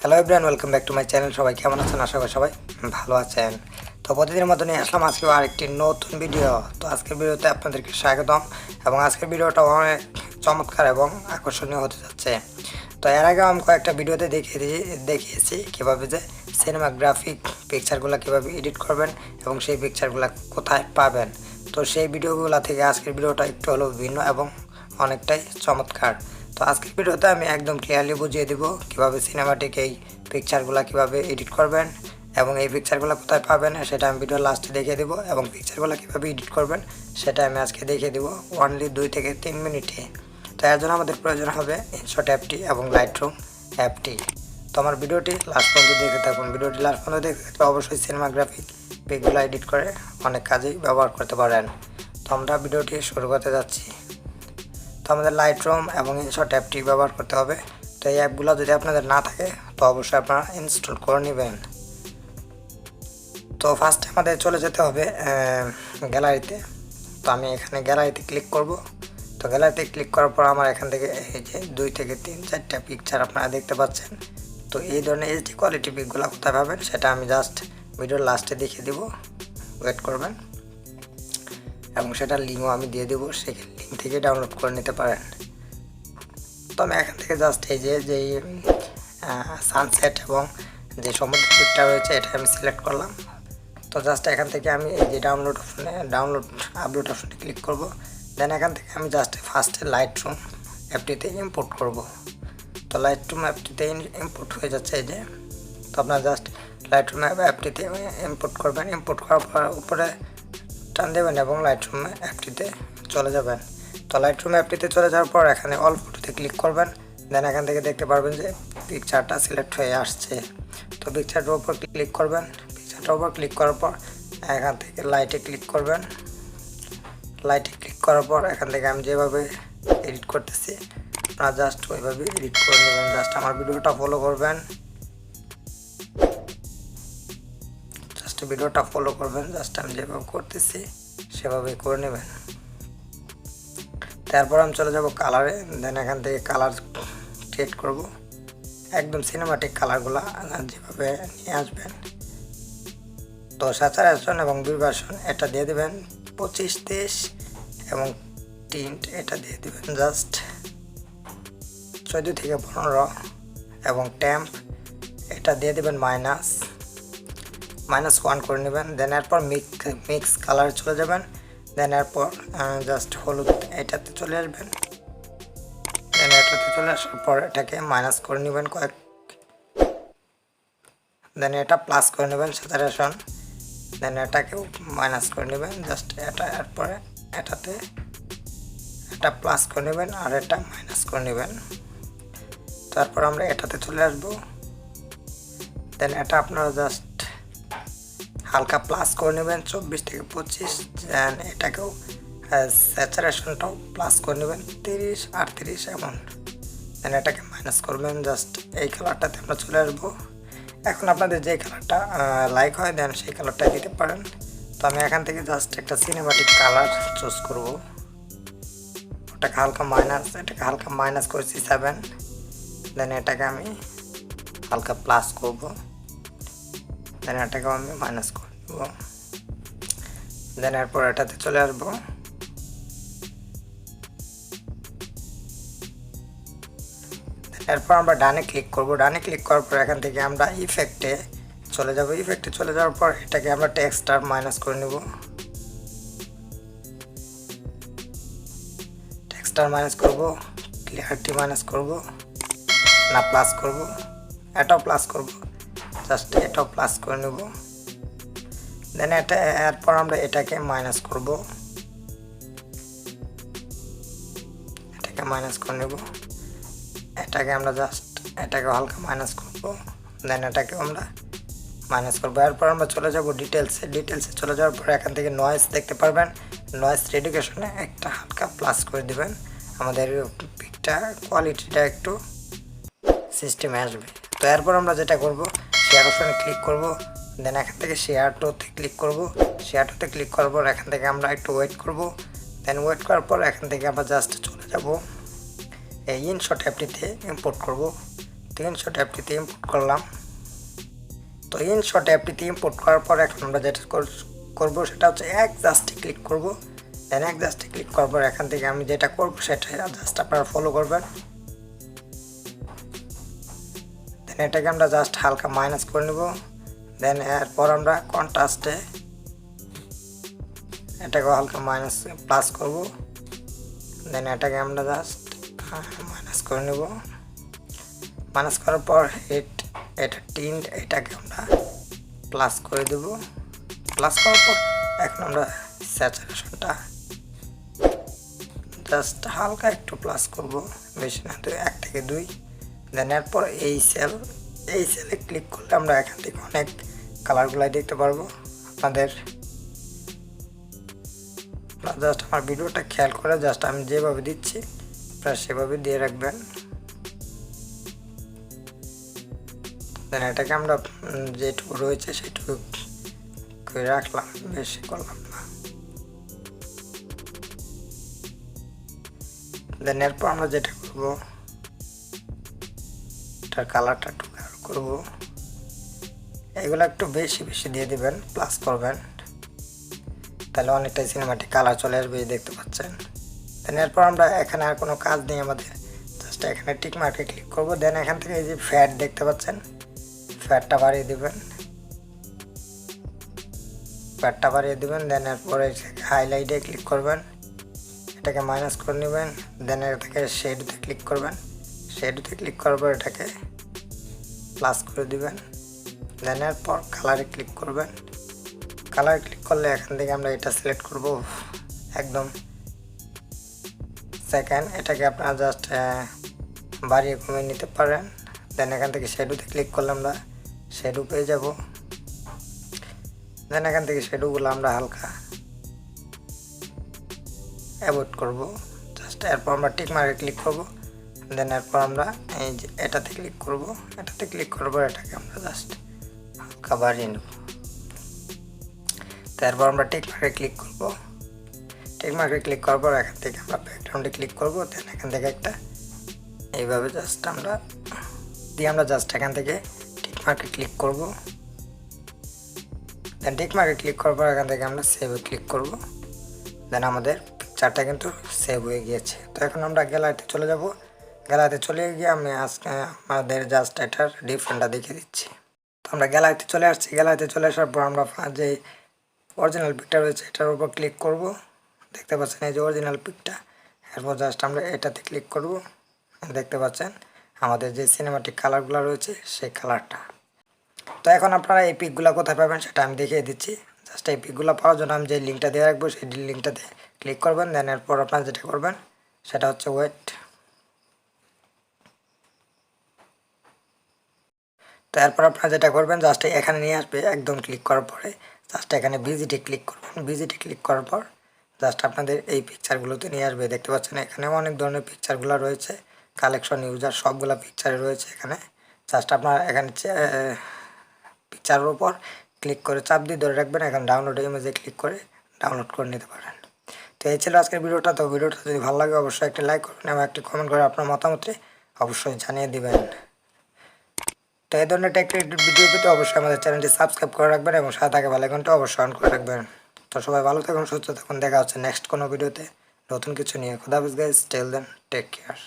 Hello everyone, welcome back to my channel. সবাই কেমন আছেন? আশা করি সবাই ভালো আছেন। তো প্রতিদিনের মতো নিয়ে আসলাম আজকেও আরেকটি নতুন ভিডিও। তো আজকের ভিডিওতে আপনাদেরকে স্বাগতম এবং আজকের ভিডিওটা অনেক চমৎকার এবং আকর্ষণীয় হতে যাচ্ছে। তো এর আগে আমি কয়েকটা ভিডিওতে দেখিয়েছি কীভাবে যে সিনেমাগ্রাফিক পিকচারগুলো কীভাবে এডিট করবেন এবং সেই পিকচারগুলো কোথায় পাবেন। তো সেই ভিডিওগুলো থেকে আজকের ভিডিওটা একটু হলেও ভিন্ন এবং অনেকটাই চমৎকার। তো আজকের ভিডিওতে আমি একদম ক্লিয়ারলি বুঝিয়ে দিব কীভাবে সিনেমাটিক এই পিকচারগুলো কীভাবে এডিট করবেন এবং এই পিকচারগুলো কোথায় পাবেন সেটা আমি ভিডিও লাস্টে দেখিয়ে দেবো এবং পিকচারগুলো কীভাবে এডিট করবেন সেটা আমি আজকে দেখিয়ে দেবো অনলি 2 থেকে 3 মিনিটে। তো এর জন্য আমাদের প্রয়োজন হবে ইনশট অ্যাপটি এবং লাইটরুম অ্যাপটি। তো আমার ভিডিওটি লাস্ট পর্যন্ত দেখতে থাকুন। ভিডিওটি লাস্ট পর্যন্ত দেখতে থাকলে অবশ্যই সিনেমাগ্রাফিক পিকগুলো এডিট করে অনেক কাজেই ব্যবহার করতে পারেন। তো আমরা ভিডিওটি শুরু করতে যাচ্ছি। তো আমাদের লাইটরুম এবং ইনশট অ্যাপটি ব্যবহার করতে হবে। তো এই অ্যাপগুলো যদি আপনাদের না থাকে তো অবশ্যই আপনারা ইনস্টল করে নেবেন। তো ফার্স্টে আমাদের চলে যেতে হবে গ্যালারিতে। তো আমি এখানে গ্যালারিতে ক্লিক করব। তো গ্যালারিতে ক্লিক করার পর আমার এখান থেকে এই যে 2 থেকে 3-4টা পিকচার আপনারা দেখতে পাচ্ছেন। তো এই ধরনের এইচডি কোয়ালিটি পিকগুলো কোথায় পাবেন সেটা আমি জাস্ট ভিডিওর লাস্টে দেখিয়ে দিব, ওয়েট করবেন এবং সেটার লিঙ্কও আমি দিয়ে দেবো, সেই লিঙ্ক থেকে ডাউনলোড করে নিতে পারেন। তো আমি এখান থেকে জাস্ট এই যে সানসেট এবং যে সমুদ্র পিকটা রয়েছে এটা আমি সিলেক্ট করলাম। তো জাস্ট এখান থেকে আমি এই যে ডাউনলোড আপলোড অপশনে ক্লিক করব। দেন এখান থেকে আমি জাস্ট ফার্স্টে লাইটরুম অ্যাপটিতে ইম্পোর্ট করব। তো লাইটরুম অ্যাপটিতে ইম্পোর্ট হয়ে যাচ্ছে এই যে। তো আপনার জাস্ট লাইটরুম অ্যাপটিতে ইম্পোর্ট করবেন। ইম্পোর্ট করার পর উপরে টান দেবেন এবং লাইটরুম অ্যাপটিতে চলে যাবেন। তো লাইটরুম অ্যাপটিতে চলে যাওয়ার পর এখানে অল ফটোতে ক্লিক করবেন। দেন এখান থেকে দেখতে পারবেন যে পিকচারটা সিলেক্ট হয়ে আসছে। তো পিকচারটার উপর ক্লিক করবেন। পিকচারটার উপর ক্লিক করার পর এখান থেকে লাইটে ক্লিক করবেন। লাইটে ক্লিক করার পর এখান থেকে আমি যেভাবে এডিট করতেছি আপনারা জাস্ট ওইভাবে এডিট করে নেবেন। জাস্ট আমার ভিডিওটা ফলো করবেন, জাস্ট আমি যেভাবে করতেছি সেভাবেই করে নেবেন। তারপর আমি চলে যাব কালারে। দেন এখান থেকে কালার ক্রিয়েট করব। একদম সিনেমাটিক কালারগুলো যেভাবে নিয়ে আসবেন। তো স্যাচুরেশন এবং ভিভার্সন এটা দিয়ে দেবেন 25-30 এবং টিন্ট এটা দিয়ে দেবেন জাস্ট 14 থেকে 15 এবং ট্যাম্প এটা দিয়ে দেবেন -1 করে নেবেন। দেন এরপর মিক্স কালার চলে যাবেন। দেন এরপর জাস্ট হলুদ এটাতে চলে আসবেন। দেন এটাতে চলে আসার পর এটাকে মাইনাস করে নেবেন দেন এটা প্লাস করে নেবেন স্যাচুরেশন। দেন এটাকেও মাইনাস করে নেবেন জাস্ট এটা। এরপরে এটাতে এটা প্লাস করে নেবেন আর এটা মাইনাস করে নেবেন। তারপর আমরা এটাতে চলে আসব। দেন এটা আপনারা জাস্ট হালকা প্লাস করে নেবেন 24 থেকে 25। দেন এটাকেও স্যাচুরেশনটাও প্লাস করে নেবেন 30-38 এমন। দেন এটাকে মাইনাস করবেন জাস্ট এই কালারটাতে আমরা চলে আসবো। এখন আপনাদের যে কালারটা লাইক হয় দেন সেই কালারটা দিতে পারেন। তো আমি এখান থেকে জাস্ট একটা সিনেমাটিক কালার চুজ করব। এটাকে হালকা মাইনাস করেছি 7। দেন এটাকে আমি হালকা প্লাস করব। দেন এটাকেও আমি মাইনাস করে দেবো। দেন এরপর এটাতে চলে আসবো। এরপর আমরা ডানে ক্লিক করব। ডানে ক্লিক করার পর এখান থেকে আমরা ইফেক্টে চলে যাব। ইফেক্টে চলে যাওয়ার পর এটাকে আমরা টেক্সটটা মাইনাস করে নেব। টেক্সটটা মাইনাস করব, ক্লিয়ারিটি মাইনাস করব, না প্লাস করব, এটাও প্লাস করব, জাস্ট এটাও প্লাস করে নেব। দেন এরপর আমরা এটাকে মাইনাস করব, এটাকে মাইনাস করে নেব। এটাকে আমরা জাস্ট এটাকে হালকা মাইনাস করব। দেন এটাকে আমরা মাইনাস করব। এরপর আমরা চলে যাব ডিটেলসে চলে যাওয়ার পর এখান থেকে নয়েজ দেখতে পারবেন। নয়েজ রিডিউকেশনে একটা হালকা প্লাস করে দিবেন। আমাদের পিকটা কোয়ালিটিটা একটু সিস্টেমে আসবে। তো এরপর আমরা যেটা করব শেয়ার অপশনে ক্লিক করব। দেন এখান থেকে শেয়ার টুতে ক্লিক করব। শেয়ার টুতে ক্লিক করার পর এখান থেকে আমরা একটু ওয়েট করব। দেন ওয়েট করার পর এখান থেকে আমরা জাস্ট চলে যাব এই ইনশট অ্যাপটিতে ইম্পোর্ট করব। তো ইনশট অ্যাপটিতে ইম্পোর্ট করলাম। তো ইনশট অ্যাপটিতে ইম্পোর্ট করার পর এখন আমরা যেটা করবো সেটা হচ্ছে জাস্টে ক্লিক করব। দেন জাস্টে ক্লিক করার পর এখান থেকে আমি যেটা করব সেটা জাস্ট আপনারা ফলো করবেন। দেন এটাকে আমরা জাস্ট হালকা মাইনাস করে নেব। দেন এরপর আমরা কন্ট্রাস্টে এটাকে হালকা মাইনাস প্লাস করব। দেন এটাকে আমরা জাস্ট মাইনাস করে নেব। মাইনাস করার পর এটা টিন্ট এটাকে আমরা প্লাস করে দেব। প্লাস করার পর এখন আমরা স্যাচুরেশনটা জাস্ট হালকা একটু প্লাস করব, বেশি না, 1 থেকে 2। দেন এরপর এই সেলে ক্লিক করলে আমরা এখান থেকে অনেক কালারগুলাই দেখতে পারবো। আপনাদের জাস্ট আমার ভিডিওটা খেয়াল করে জাস্ট আমি যেভাবে দিচ্ছি আপনারা সেভাবে দিয়ে রাখবেন। দেন এটাকে আমরা যেটুকু রয়েছে সেটুকু করে রাখলাম, বেশি করলাম না। দেন এরপর আমরা যেটা করব এটার কালারটা একটু গাঢ় করব। এগুলো একটু বেশি বেশি দিয়ে দিবেন, প্লাস করবেন, তাহলে অনেকটাই সিনেমাটিক কালার চলে আসবে, দেখতে পাচ্ছেন। দেন এরপর আমরা এখানে আর কোনো কাজ নেই আমাদের, জাস্ট এখানে টিক মার্কে ক্লিক করব। দেন এখান থেকে এই যে ফ্যাট দেখতে পাচ্ছেন, ফ্যাটটা বাড়িয়ে দিবেন, দেন এরপরে হাইলাইটে ক্লিক করবেন, এটাকে মাইনাস করে নেবেন। দেন এটাকে শেডতে ক্লিক করবেন, শেডতে ক্লিক করার পর এটাকে প্লাস করে দিবেন। দেন এরপর কালারে ক্লিক করবেন, কালার ক্লিক করলে এখান থেকে আমরা এটা সিলেক্ট করব একদম সেকেন্ড। এটাকে আপনারা জাস্ট বাড়িয়ে কমিয়ে নিতে পারেন। দেন এখান থেকে শেডোতে ক্লিক করলে আমরা শেডো পেয়ে যাব। দেন এখান থেকে শেডোগুলো আমরা হালকা অ্যাভয়েড করব জাস্ট। এরপর আমরা টিক মার্কে ক্লিক করব। দেন এরপর আমরা এই যে এটাতে ক্লিক করব, এটাতে ক্লিক করার পর এটাকে আমরা জাস্ট হালকা বাড়িয়ে নেব। তারপর আমরা টিক মার্কে ক্লিক করব, টিক মার্কে ক্লিক করার পর এখান থেকে আমরা ব্যাকগ্রাউন্ডে ক্লিক করব। দেন এখান থেকে একটা এইভাবে জাস্ট আমরা জাস্ট এখান থেকে টিক মার্কে ক্লিক করব। দেন টিক মার্কে ক্লিক করার পর এখান থেকে আমরা সেভে ক্লিক করব। দেন আমাদের পিকচারটা কিন্তু সেভ হয়ে গিয়েছে। তো এখন আমরা গ্যালারিতে চলে যাব। গ্যালারিতে চলে গিয়ে আমি আজকে আমাদের জাস্ট এটার ডিফারেন্টটা দেখিয়ে দিচ্ছি। তো আমরা গ্যালারিতে চলে আসছি। গ্যালারিতে চলে আসার পর আমরা যে অরিজিনাল পিকটা রয়েছে এটার উপর ক্লিক করব। দেখতে পাচ্ছেন এই যে অরিজিনাল পিকটা। এরপর জাস্ট আমরা এটাতে ক্লিক করব। দেখতে পাচ্ছেন আমাদের যে সিনেমাটিক কালারগুলো রয়েছে সেই কালারটা। তো এখন আপনারা এই পিকগুলো কোথায় পাবেন সেটা আমি দেখিয়ে দিচ্ছি। জাস্ট এই পিকগুলো পাওয়ার জন্য আমি যে লিঙ্কটা দিয়ে রাখবো সেই লিঙ্কটাতে ক্লিক করবেন। দেন এরপর আপনারা যেটা করবেন সেটা হচ্ছে ওয়েট। তো এরপর আপনারা যেটা করবেন জাস্ট এখানে নিয়ে আসবে, একদম ক্লিক করার পরে জাস্ট এখানে ভিজিটে ক্লিক করবেন। ভিজিটে ক্লিক করার পর জাস্ট আপনাদের এই পিকচারগুলোতে নিয়ে আসবে। দেখতে পাচ্ছেন এখানে অনেক ধরনের পিকচারগুলো রয়েছে, কালেকশন ইউজার সবগুলো পিকচারে রয়েছে এখানে। জাস্ট আপনারা এখানে পিকচারের উপর ক্লিক করে চাপ দিয়ে ধরে রাখবেন, এখন ডাউনলোড ইমেজে ক্লিক করে ডাউনলোড করে নিতে পারেন। তো এই ছিল আজকের ভিডিওটা। তো ভিডিওটা যদি ভালো লাগে অবশ্যই একটা লাইক করবেন এবং একটি কমেন্ট করে আপনার মতামতটি অবশ্যই জানিয়ে দিবেন। তো এই ধরনের টেক রিলেটেড ভিডিও পেতে অবশ্যই আমাদের চ্যানেলটি সাবস্ক্রাইব করে রাখবেন এবং সাথে থাকা বেল আইকনটা অবশ্যই অন করে রাখবেন। তো সবাই ভালো থাকুন, সুস্থ থাকুন, দেখা হচ্ছে নেক্সট কোনো ভিডিওতে নতুন কিছু নিয়ে। খোদা হাফেজ guys, till then take care.